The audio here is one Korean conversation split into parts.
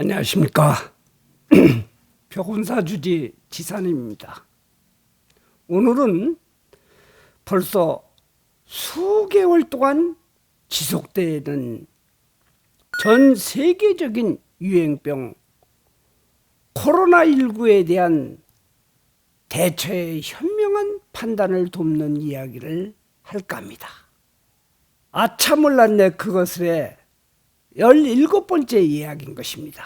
안녕하십니까. 벽운사주지 지산입니다. 오늘은 벌써 수개월 동안 지속되는 전 세계적인 유행병 코로나19에 대한 대처의 현명한 판단을 돕는 이야기를 할까 합니다. 아차 몰랐네 그것의 17번째 이야기인 것입니다.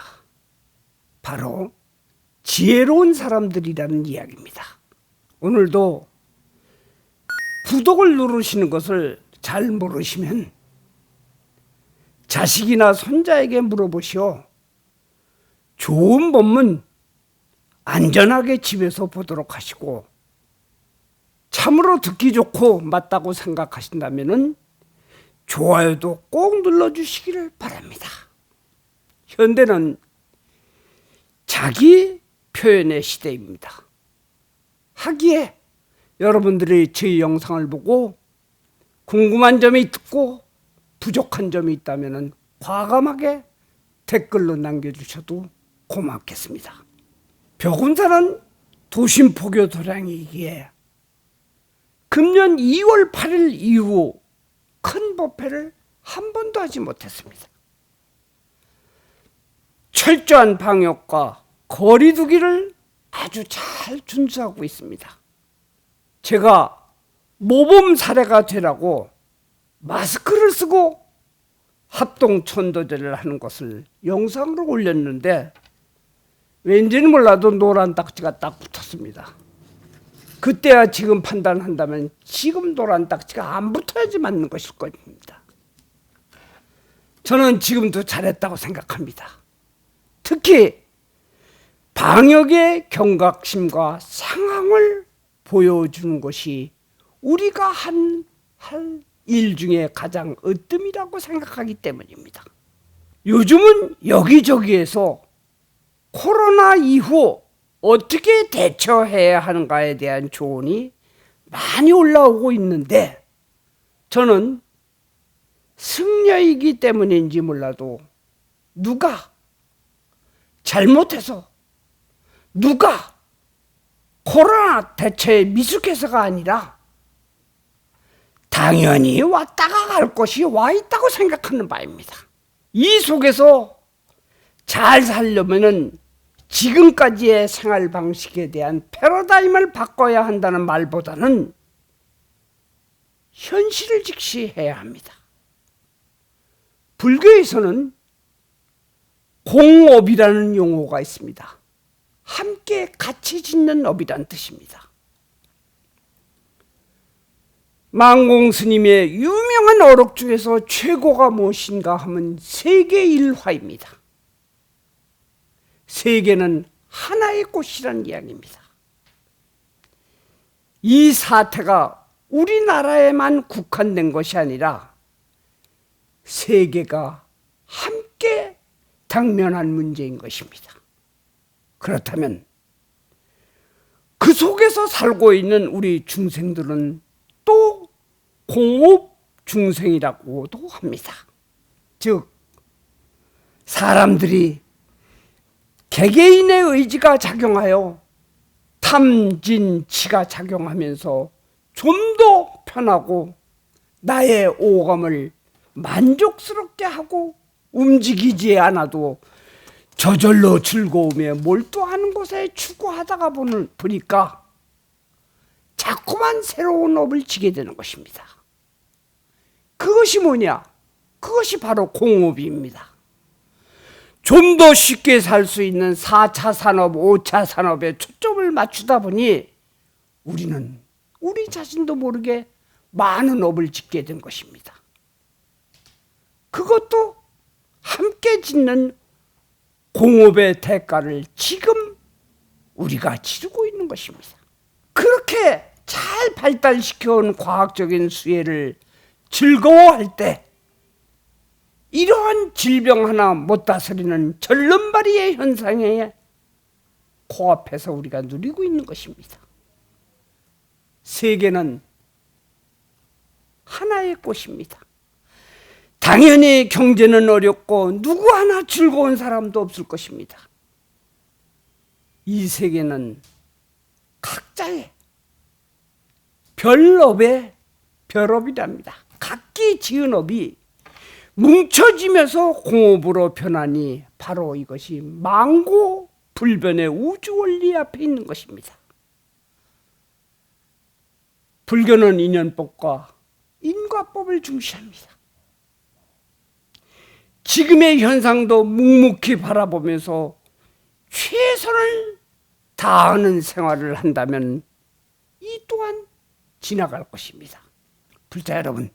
바로 지혜로운 사람들이라는 이야기입니다. 오늘도 구독을 누르시는 것을 잘 모르시면 자식이나 손자에게 물어보시오. 좋은 본문 안전하게 집에서 보도록 하시고, 참으로 듣기 좋고 맞다고 생각하신다면 좋아요도 꼭 눌러주시기를 바랍니다. 현대는 자기 표현의 시대입니다. 하기에 여러분들이 저희 영상을 보고 궁금한 점이 있고 부족한 점이 있다면 과감하게 댓글로 남겨주셔도 고맙겠습니다. 벽운사는 도심포교 도량이기에 금년 2월 8일 이후 큰 법회를 한 번도 하지 못했습니다. 철저한 방역과 거리두기를 아주 잘 준수하고 있습니다. 제가 모범 사례가 되라고 마스크를 쓰고 합동천도제를 하는 것을 영상으로 올렸는데 왠지는 몰라도 노란 딱지가 딱 붙었습니다. 그때야 지금 판단한다면 지금 노란 딱지가 안 붙어야지 맞는 것일 겁니다. 저는 지금도 잘했다고 생각합니다. 특히 방역의 경각심과 상황을 보여주는 것이 우리가 할 일 중에 가장 으뜸이라고 생각하기 때문입니다. 요즘은 여기저기에서 코로나 이후 어떻게 대처해야 하는가에 대한 조언이 많이 올라오고 있는데, 저는 승려이기 때문인지 몰라도 누가 잘못해서 누가 코로나 대처에 미숙해서가 아니라 당연히 왔다가 갈 것이 와 있다고 생각하는 바입니다. 이 속에서 잘 살려면은 지금까지의 생활 방식에 대한 패러다임을 바꿔야 한다는 말보다는 현실을 직시해야 합니다. 불교에서는 공업이라는 용어가 있습니다. 함께 같이 짓는 업이란 뜻입니다. 망공 스님의 유명한 어록 중에서 최고가 무엇인가 하면 세계일화입니다. 세계는 하나의 꽃이란 이야기입니다. 이 사태가 우리나라에만 국한된 것이 아니라 세계가 함께 당면한 문제인 것입니다. 그렇다면 그 속에서 살고 있는 우리 중생들은 또 공업 중생이라고도 합니다. 즉 사람들이 개개인의 의지가 작용하여 탐진치가 작용하면서 좀 더 편하고 나의 오감을 만족스럽게 하고 움직이지 않아도 저절로 즐거움에 몰두하는 것에 추구하다가 보니까 자꾸만 새로운 업을 지게 되는 것입니다. 그것이 뭐냐? 그것이 바로 공업입니다. 좀 더 쉽게 살 수 있는 4차 산업, 5차 산업에 초점을 맞추다 보니 우리는 우리 자신도 모르게 많은 업을 짓게 된 것입니다. 그것도 함께 짓는 공업의 대가를 지금 우리가 치르고 있는 것입니다. 그렇게 잘 발달시켜온 과학적인 수혜를 즐거워할 때 이러한 질병 하나 못 다스리는 절름발이의 현상에 코앞에서 우리가 누리고 있는 것입니다. 세계는 하나의 꽃입니다. 당연히 경제는 어렵고 누구 하나 즐거운 사람도 없을 것입니다. 이 세계는 각자의 별업의 별업이랍니다. 각기 지은 업이 뭉쳐지면서 공업으로 변하니 바로 이것이 만고 불변의 우주 원리 앞에 있는 것입니다. 불교는 인연법과 인과법을 중시합니다. 지금의 현상도 묵묵히 바라보면서 최선을 다하는 생활을 한다면 이 또한 지나갈 것입니다. 불자 여러분,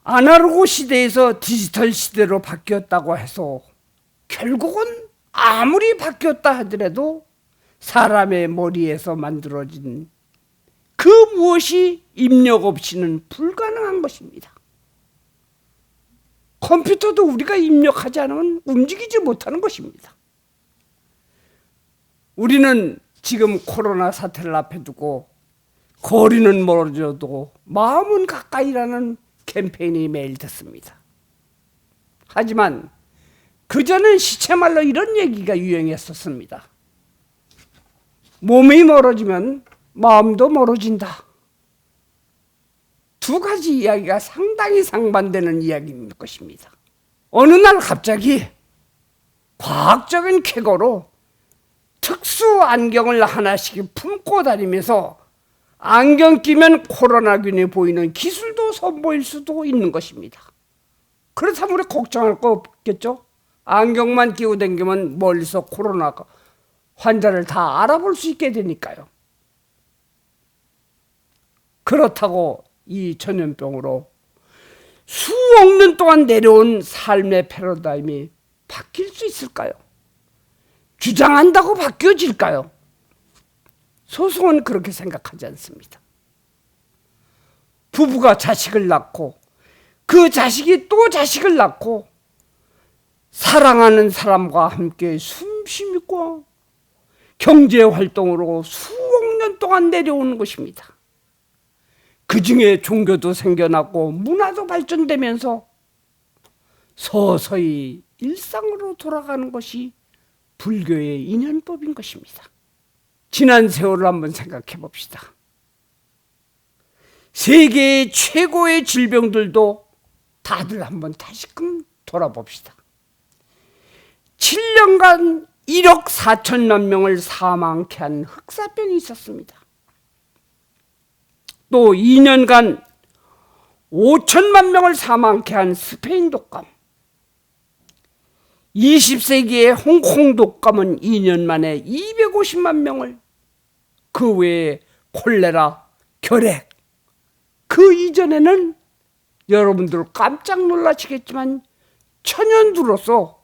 아날로그 시대에서 디지털 시대로 바뀌었다고 해서 결국은 아무리 바뀌었다 하더라도 사람의 머리에서 만들어진 그 무엇이 입력 없이는 불가능한 것입니다. 컴퓨터도 우리가 입력하지 않으면 움직이지 못하는 것입니다. 우리는 지금 코로나 사태를 앞에 두고 거리는 멀어져도 마음은 가까이라는 캠페인이 매일 듣습니다. 하지만 그전엔 시체말로 이런 얘기가 유행했었습니다. 몸이 멀어지면 마음도 멀어진다. 두 가지 이야기가 상당히 상반되는 이야기인 것입니다. 어느 날 갑자기 과학적인 쾌거로 특수 안경을 하나씩 품고 다니면서 안경 끼면 코로나균이 보이는 기술도 선보일 수도 있는 것입니다. 그렇다면 우리 걱정할 거 없겠죠? 안경만 끼고 다니면 멀리서 코로나 환자를 다 알아볼 수 있게 되니까요. 그렇다고 이 전염병으로 수억 년 동안 내려온 삶의 패러다임이 바뀔 수 있을까요? 주장한다고 바뀌어질까요? 소송은 그렇게 생각하지 않습니다. 부부가 자식을 낳고 그 자식이 또 자식을 낳고 사랑하는 사람과 함께 숨쉬고 경제활동으로 수억 년 동안 내려오는 것입니다. 그 중에 종교도 생겨났고 문화도 발전되면서 서서히 일상으로 돌아가는 것이 불교의 인연법인 것입니다. 지난 세월을 한번 생각해 봅시다. 세계의 최고의 질병들도 다들 한번 다시금 돌아봅시다. 7년간 1억 4천만 명을 사망케 한 흑사병이 있었습니다. 또 2년간 5천만 명을 사망케 한 스페인 독감, 20세기의 홍콩 독감은 2년 만에 250만 명을, 그 외에 콜레라, 결핵, 그 이전에는 여러분들 깜짝 놀라시겠지만 천연 들어서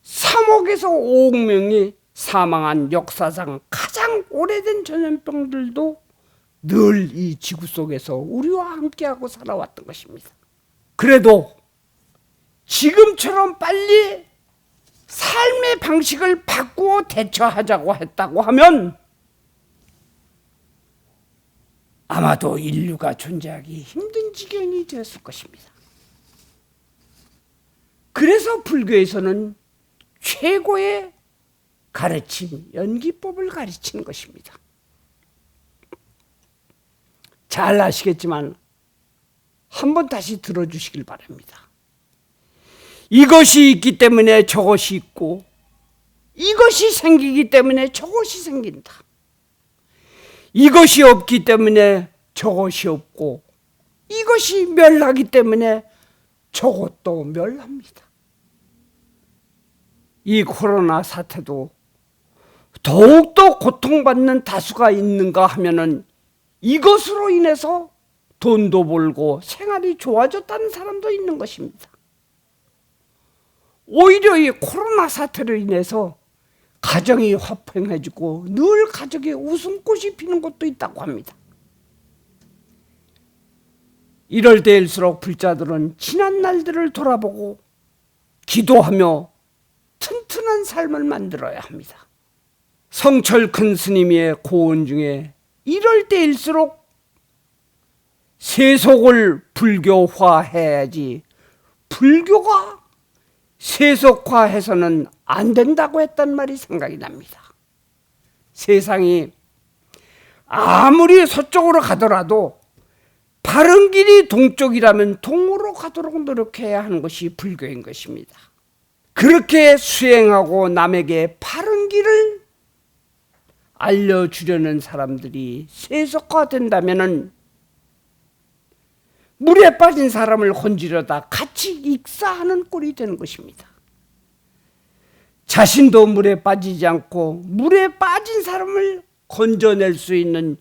3억에서 5억 명이 사망한 역사상 가장 오래된 전염병들도 늘 이 지구 속에서 우리와 함께하고 살아왔던 것입니다. 그래도 지금처럼 빨리 삶의 방식을 바꾸어 대처하자고 했다고 하면 아마도 인류가 존재하기 힘든 지경이 되었을 것입니다. 그래서 불교에서는 최고의 가르침, 연기법을 가르치는 것입니다. 잘 아시겠지만 한번 다시 들어주시길 바랍니다. 이것이 있기 때문에 저것이 있고, 이것이 생기기 때문에 저것이 생긴다. 이것이 없기 때문에 저것이 없고, 이것이 멸하기 때문에 저것도 멸합니다. 이 코로나 사태도 더욱더 고통받는 다수가 있는가 하면은 이것으로 인해서 돈도 벌고 생활이 좋아졌다는 사람도 있는 것입니다. 오히려 이 코로나 사태로 인해서 가정이 화평해지고 늘 가족의 웃음꽃이 피는 곳도 있다고 합니다. 이럴 때일수록 불자들은 지난 날들을 돌아보고 기도하며 튼튼한 삶을 만들어야 합니다. 성철 큰 스님의 고언 중에 이럴 때일수록 세속을 불교화해야지 불교가 세속화해서는 안 된다고 했단 말이 생각이 납니다. 세상이 아무리 서쪽으로 가더라도 바른 길이 동쪽이라면 동으로 가도록 노력해야 하는 것이 불교인 것입니다. 그렇게 수행하고 남에게 바른 길을 알려주려는 사람들이 세속화된다면 물에 빠진 사람을 건지려다 같이 익사하는 꼴이 되는 것입니다. 자신도 물에 빠지지 않고 물에 빠진 사람을 건져낼 수 있는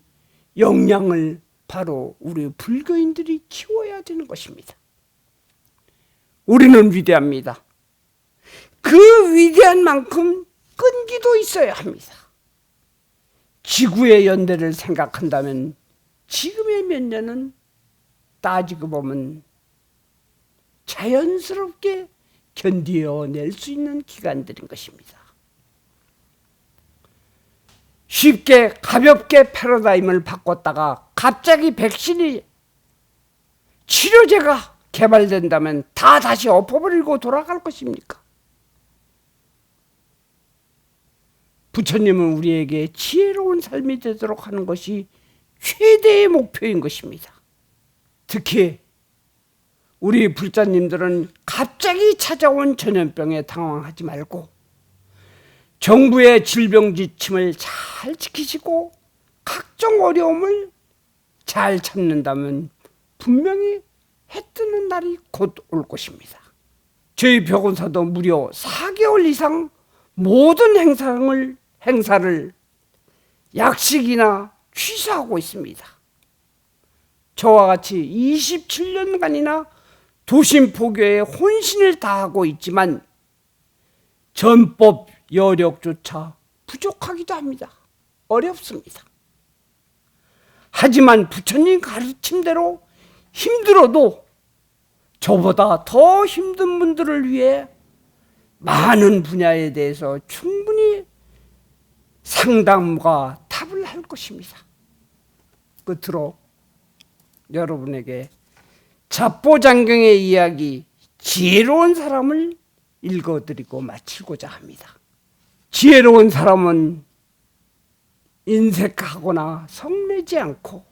역량을 바로 우리 불교인들이 키워야 되는 것입니다. 우리는 위대합니다. 그 위대한 만큼 끈기도 있어야 합니다. 지구의 연대를 생각한다면 지금의 몇 년은 따지고 보면 자연스럽게 견디어낼 수 있는 기간들인 것입니다. 쉽게 가볍게 패러다임을 바꿨다가 갑자기 백신이 치료제가 개발된다면 다 다시 엎어버리고 돌아갈 것입니까? 부처님은 우리에게 지혜로운 삶이 되도록 하는 것이 최대의 목표인 것입니다. 특히 우리 불자님들은 갑자기 찾아온 전염병에 당황하지 말고 정부의 질병 지침을 잘 지키시고 각종 어려움을 잘 참는다면 분명히 해 뜨는 날이 곧 올 것입니다. 저희 병원사도 무려 4개월 이상 모든 행사를 약식이나 취소하고 있습니다. 저와 같이 27년간이나 도심 포교에 혼신을 다하고 있지만 전법 여력조차 부족하기도 합니다. 어렵습니다. 하지만 부처님 가르침대로 힘들어도 저보다 더 힘든 분들을 위해 많은 분야에 대해서 충분히 상담과 답을 할 것입니다. 끝으로 여러분에게 잡보장경의 이야기 지혜로운 사람을 읽어드리고 마치고자 합니다. 지혜로운 사람은 인색하거나 성내지 않고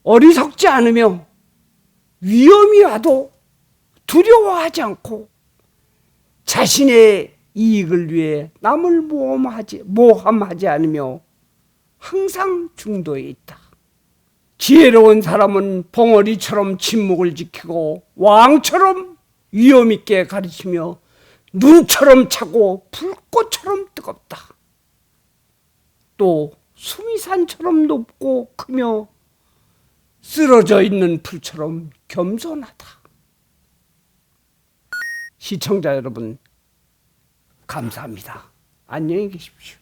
어리석지 않으며 위험이 와도 두려워하지 않고 자신의 이익을 위해 남을 모함하지 않으며 항상 중도에 있다. 지혜로운 사람은 벙어리처럼 침묵을 지키고 왕처럼 위험 있게 가르치며 눈처럼 차고 불꽃처럼 뜨겁다. 또 수미산처럼 높고 크며 쓰러져 있는 풀처럼 겸손하다. 시청자 여러분, 감사합니다. 안녕히 계십시오.